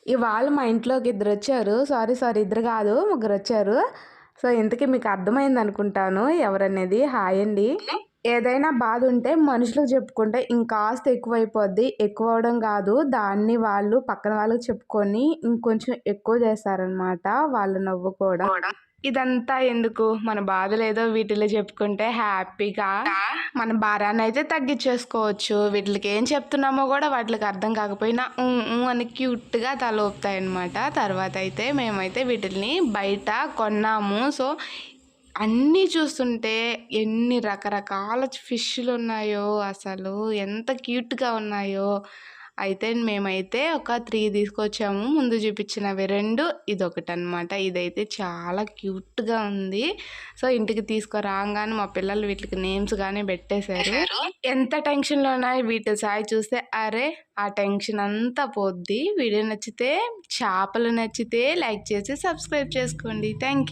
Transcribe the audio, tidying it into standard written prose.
ఇవాళ మా ఇంట్లోకి ఇద్దరొచ్చారు. సారీ ఇద్దరు గాదు, ముగ్గురొచ్చారు. సో, ఇంతకీ మీకు అర్థమైందనుకుంటాను ఎవరనేది. హాయ్ అండి. ఏదైనా బాధుంటే మనుషులకు చెప్పుకుంటే ఇంకాస్త ఎక్కువైపోద్ది. ఎక్కువవ్వడం గాదు, దాన్ని వాళ్ళు పక్కన వాళ్ళకి చెప్పుకొని ఇంకొంచెం ఎక్కువ చేస్తారనమాట వాళ్ళు నవ్వుకోవడం. ఇదంతా ఎందుకు? మన బాధలేదో వీటిల్లో చెప్పుకుంటే హ్యాపీగా మన భారాన్నయితే తగ్గిచ్చేసుకోవచ్చు. వీటిలికేం చెప్తున్నామో గూడా వాటిలికి అర్థం కాకపోయినా హ్మ్. హ్మ్. అని క్యూట్‌గా తల ఊపుతాయనమాట. తర్వాతయితే మేమైతే వీటిల్ని బయట కొన్నాము. సో, అన్నీ చూస్తుంటే ఎన్ని రకరకాల ఫిష్‌లున్నాయో అసలు ఎంత క్యూట్‌గా ఉన్నాయో. అయితే మేమైతే ఒక 3 తీసుకొచ్చాము. ముందు చూపించినవి 2, ఇదొకటనమాట. ఇదైతే చాలా క్యూట్‌గా ఉంది. సో, ఇంటికి తీసుకురాంగానే మా పిల్లలు వీటికి నేమ్స్ గాని పెట్టేశారు. ఎంత టెన్షన్‌లో ఉన్నా వీటి సాయి చూస్తే అరే! ఆ టెన్షన్ అంతా పోద్ది. వీడియో నచ్చితే, చేపలు నచ్చితే లైక్ చేసి సబ్స్క్రైబ్ చేసుకోండి. Thank you.